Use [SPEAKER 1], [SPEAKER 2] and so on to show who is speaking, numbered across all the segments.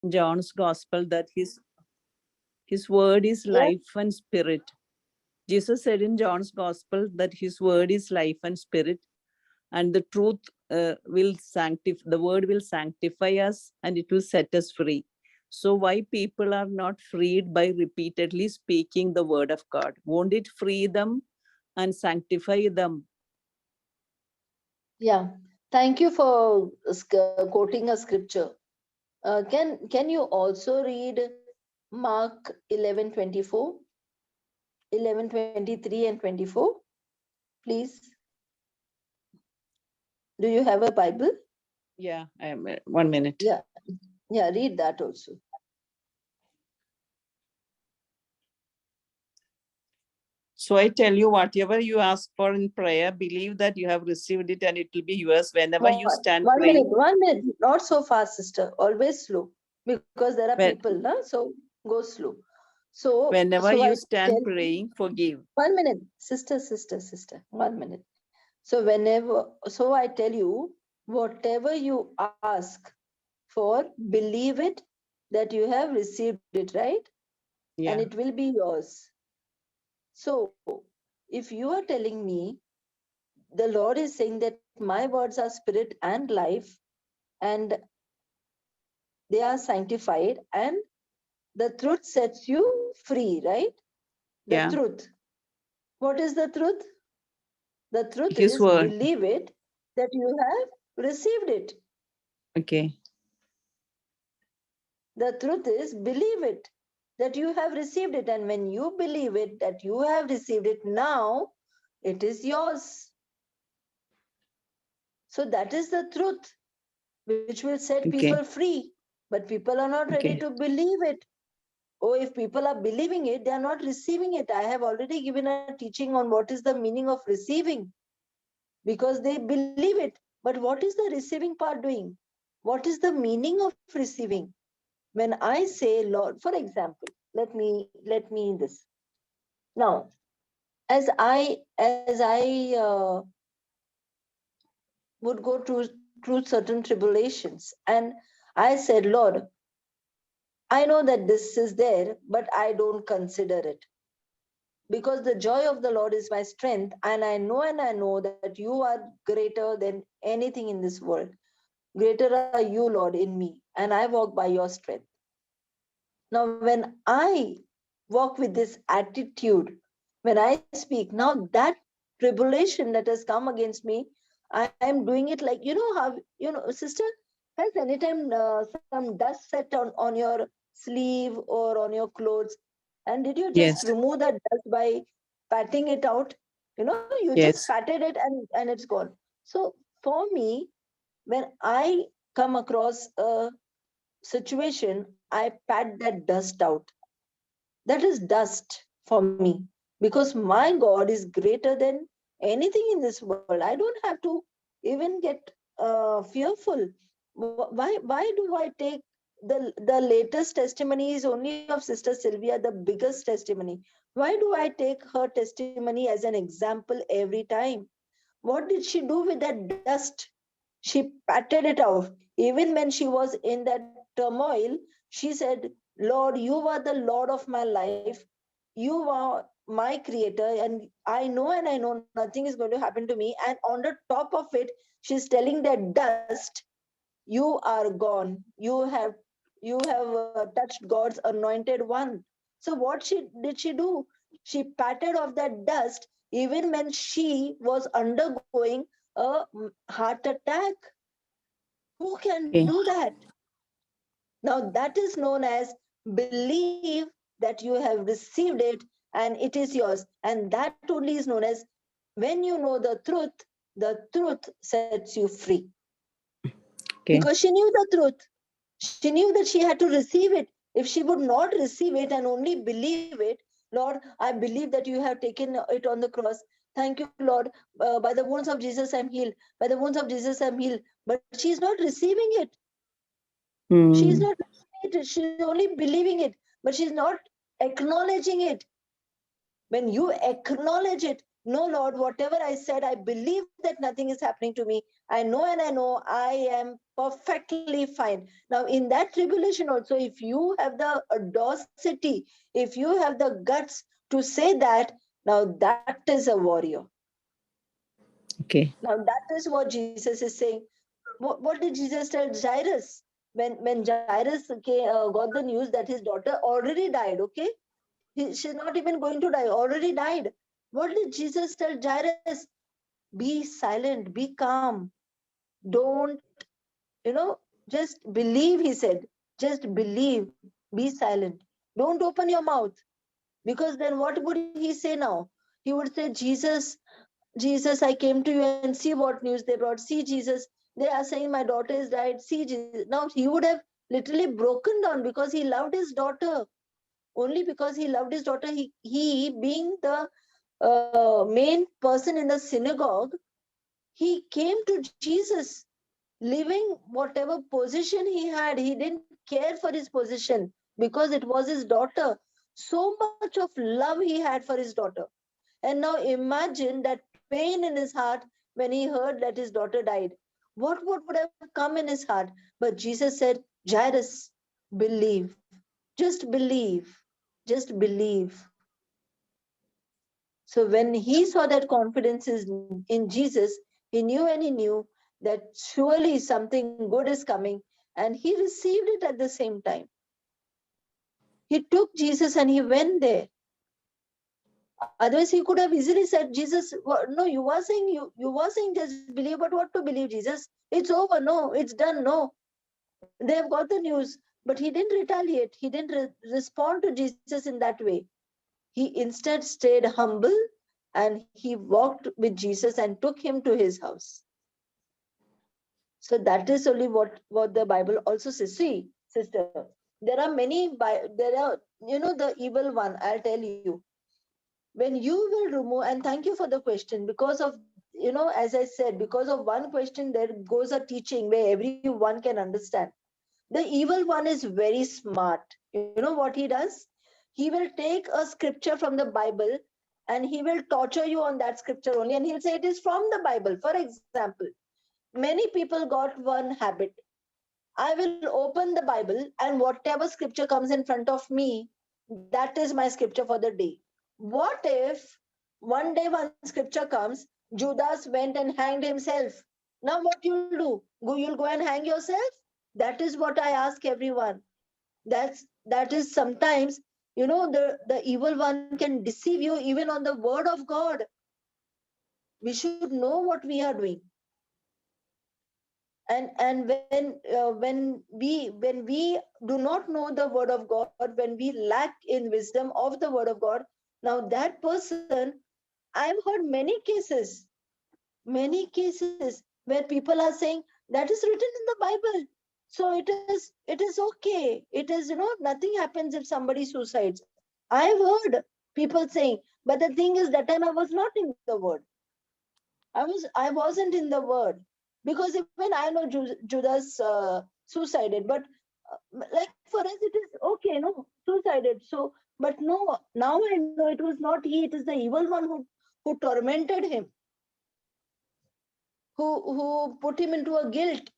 [SPEAKER 1] John's Gospel that his word is life and spirit. Jesus said in John's Gospel that his word is life and spirit, and the truth will sanctify, the word will sanctify us and it will set us free. So why people are not freed by repeatedly speaking the word of God? Won't it free them and sanctify them?
[SPEAKER 2] Yeah. Thank you for quoting a scripture. Can you also read Mark 11:24, 11:23 and 24, please? Do you have a Bible?
[SPEAKER 1] Yeah, 1 minute.
[SPEAKER 2] Yeah, yeah, read that also.
[SPEAKER 1] So I tell you, whatever you ask for in prayer, believe that you have received it and it will be yours whenever you stand
[SPEAKER 2] One
[SPEAKER 1] praying.
[SPEAKER 2] minute, 1 minute. Not so fast, sister. Always slow, because there are
[SPEAKER 1] When,
[SPEAKER 2] people, na? So go slow. So,
[SPEAKER 1] whenever
[SPEAKER 2] so
[SPEAKER 1] you
[SPEAKER 2] I
[SPEAKER 1] stand
[SPEAKER 2] tell
[SPEAKER 1] praying, forgive.
[SPEAKER 2] 1 minute, sister. 1 minute. So so I tell you, whatever you ask for, believe it that you have received it, right? And
[SPEAKER 1] Yeah,
[SPEAKER 2] it will be yours. So, if you are telling me, the Lord is saying that my words are spirit and life, and they are sanctified, and the truth sets you free, right? The
[SPEAKER 1] yeah.
[SPEAKER 2] truth. What is the truth? The truth
[SPEAKER 1] His
[SPEAKER 2] is,
[SPEAKER 1] word.
[SPEAKER 2] believe it that you have received it.
[SPEAKER 1] Okay.
[SPEAKER 2] The truth is, believe it that you have received it. And when you believe it that you have received it, now it is yours. So that is the truth which will set people
[SPEAKER 1] Okay.
[SPEAKER 2] free. But people are not ready
[SPEAKER 1] Okay.
[SPEAKER 2] to believe it. Oh, if people are believing it, they are not receiving it. I have already given a teaching on what is the meaning of receiving, because they believe it. But what is the receiving part doing? What is the meaning of receiving? When I say, Lord, for example, let me this. Now, as I would go through certain tribulations, and I said, Lord, I know that this is there, but I don't consider it, because the joy of the Lord is my strength, and I know that you are greater than anything in this world. Greater are you, Lord, in me, and I walk by your strength. Now, when I walk with this attitude, when I speak, now that tribulation that has come against me, I am doing it like, how, sister, has anytime some dust set on your sleeve or on your clothes? And did you just
[SPEAKER 1] Yes.
[SPEAKER 2] remove that dust by patting it out? You just
[SPEAKER 1] Yes.
[SPEAKER 2] patted it and it's gone. So for me, when I come across a situation, I pat that dust out. That is dust for me, because my God is greater than anything in this world. I don't have to even get fearful. Why do I take the latest testimony is only of Sister Sylvia, the biggest testimony? Why do I take her testimony as an example every time? What did she do with that dust? She patted it out. Even when she was in that turmoil, she said, Lord, you are the Lord of my life. You are my creator, and I know nothing is going to happen to me. And on the top of it, she's telling that dust, you are gone. You have touched God's anointed one. So what did she do? She patted off that dust even when she was undergoing a heart attack. Who can
[SPEAKER 1] Okay.
[SPEAKER 2] do that? Now that is known as believe that you have received it and it is yours. And that only is known as, when you know the truth sets you free.
[SPEAKER 1] Okay.
[SPEAKER 2] Because she knew the truth. She knew that she had to receive it. If she would not receive it and only believe it, Lord, I believe that you have taken it on the cross. Thank you, Lord. By the wounds of Jesus, I'm healed. By the wounds of Jesus, I'm healed. But she's not receiving it. She's
[SPEAKER 1] Hmm.
[SPEAKER 2] not receiving it. She's only believing it, but she's not acknowledging it. When you acknowledge it, No, Lord, whatever I said, I believe that nothing is happening to me. I know and I know I am perfectly fine. Now, in that tribulation also, if you have the audacity, if you have the guts to say that, now that is a warrior.
[SPEAKER 1] Okay.
[SPEAKER 2] Now, that is what Jesus is saying. What did Jesus tell Jairus? When Jairus got the news that his daughter already died, okay? She's not even going to die, already died. What did Jesus tell Jairus? Be silent, be calm. Don't, just believe, he said. Just believe, be silent. Don't open your mouth. Because then what would he say now? He would say, Jesus, I came to you and see what news they brought. See, Jesus, they are saying my daughter is died. See, Jesus. Now he would have literally broken down because he loved his daughter. Only because he loved his daughter, he being the main person in the synagogue, he came to Jesus, leaving whatever position he had. He didn't care for his position because it was his daughter. So much of love he had for his daughter. And now imagine that pain in his heart when he heard that his daughter died. What would have come in his heart? But Jesus said, Jairus, believe. Just believe. Just believe. So when he saw that confidence in Jesus, he knew and he knew that surely something good is coming, and he received it at the same time. He took Jesus and he went there. Otherwise, he could have easily said, Jesus, no, you were saying just believe, but what to believe, Jesus? It's over. No, it's done. No, they have got the news. But he didn't retaliate. He didn't respond to Jesus in that way. He instead stayed humble and he walked with Jesus and took him to his house. So that is only what the Bible also says. See, sister, there are there are, the evil one, I'll tell you. When you will remove, and thank you for the question, because of, as I said, because of one question, there goes a teaching where everyone can understand. The evil one is very smart. You know what he does? He will take a scripture from the Bible and he will torture you on that scripture only, and he'll say it is from the Bible. For example, many people got one habit. I will open the Bible, and whatever scripture comes in front of me, that is my scripture for the day. What if one day one scripture comes, Judas went and hanged himself? Now what you'll do? You'll go and hang yourself? That is what I ask everyone. That is sometimes, the evil one can deceive you even on the word of God. We should know what we are doing. And when we do not know the word of God, when we lack in wisdom of the word of God, now that person, I've heard many cases where people are saying that is written in the Bible, so it is okay, it is, nothing happens if somebody suicides. I've heard people saying, but the thing is, that time I was not in the word. I wasn't in the word, because even I know Judas suicided, but like for us it is okay, no, suicided. So, but no, now I know it was not he. It is the evil one who tormented him, who put him into a guilt.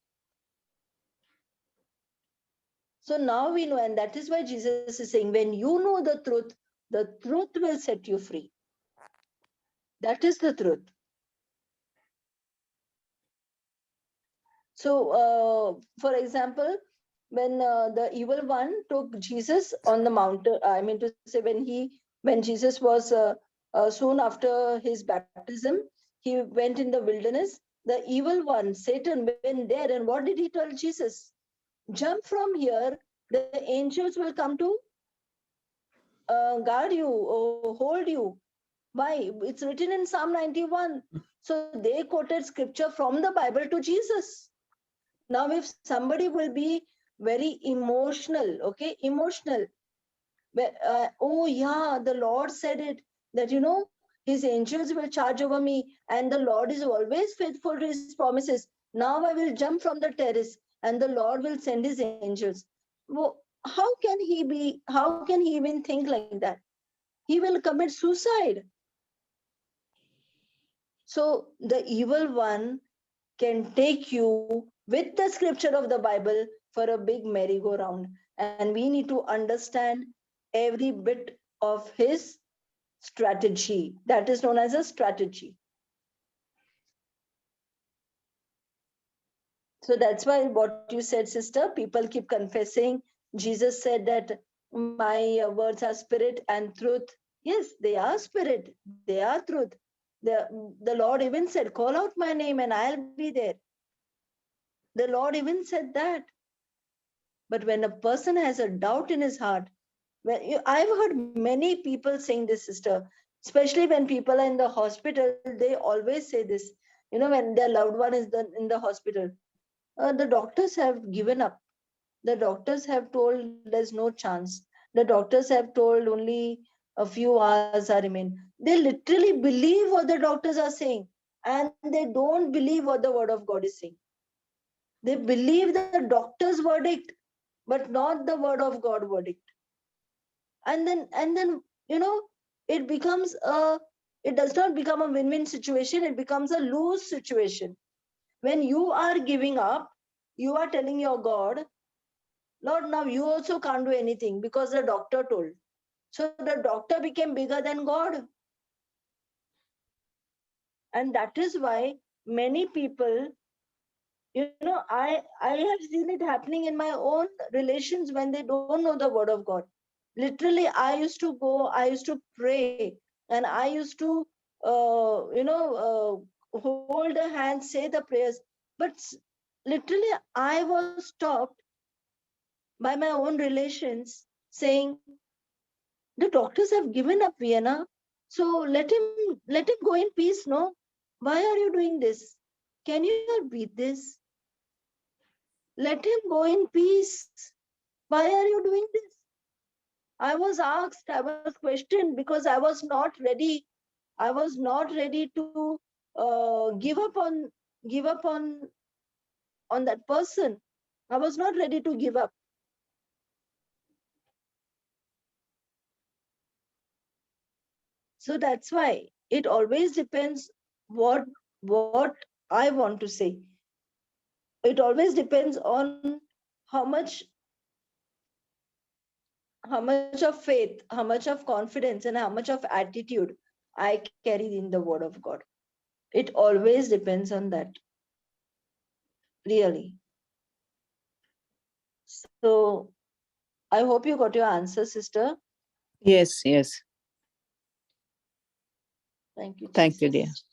[SPEAKER 2] So now we know, and that is why Jesus is saying, when you know the truth will set you free. That is the truth. So, for example, when the evil one took Jesus on the mountain, I mean to say, when Jesus was soon after his baptism, he went in the wilderness. The evil one, Satan, went there, and what did he tell Jesus? Jump from here. The angels will come to guard you or hold you. Why? It's written in Psalm 91. So they quoted scripture from the Bible to Jesus. Now, if somebody will be very emotional, okay, emotional, oh yeah, the Lord said it, that, his angels will charge over me, and the Lord is always faithful to his promises. Now I will jump from the terrace, and the Lord will send his angels. Well, how can he even think like that? He will commit suicide. So the evil one can take you with the scripture of the Bible for a big merry-go-round. And we need to understand every bit of his strategy. That is known as a strategy. So that's why what you said, sister, people keep confessing. Jesus said that my words are spirit and truth. Yes, they are spirit, they are truth. The Lord even said, call out my name and I'll be there. The Lord even said that. But when a person has a doubt in his heart, I've heard many people saying this, sister, especially when people are in the hospital, they always say this. When their loved one is in the hospital, the doctors have given up. The doctors have told there's no chance. The doctors have told only a few hours are remain. They literally believe what the doctors are saying, and they don't believe what the word of God is saying. They believe the doctor's verdict, but not the word of God verdict. And then it becomes it does not become a win-win situation. It becomes a lose situation. When you are giving up, you are telling your God, Lord, now you also can't do anything because the doctor told. So the doctor became bigger than God. And that is why many people, I have seen it happening in my own relations when they don't know the word of God. Literally, I used to pray, and I used to, hold a hand, say the prayers. But literally, I was stopped by my own relations saying, the doctors have given up Vienna, so let him go in peace. No, why are you doing this? Can you not beat this? Let him go in peace. Why are you doing this? I was asked, I was questioned because I was not ready. I was not ready to give up on that person. I was not ready to give up. So that's why it always depends what I want to say. It always depends on how much how much of faith, how much of confidence, and how much of attitude I carry in the word of God. It always depends on that, really. So I hope you got your answer, sister.
[SPEAKER 1] Yes, yes.
[SPEAKER 2] Thank you.
[SPEAKER 1] Thank you,
[SPEAKER 2] Jesus.
[SPEAKER 1] dear.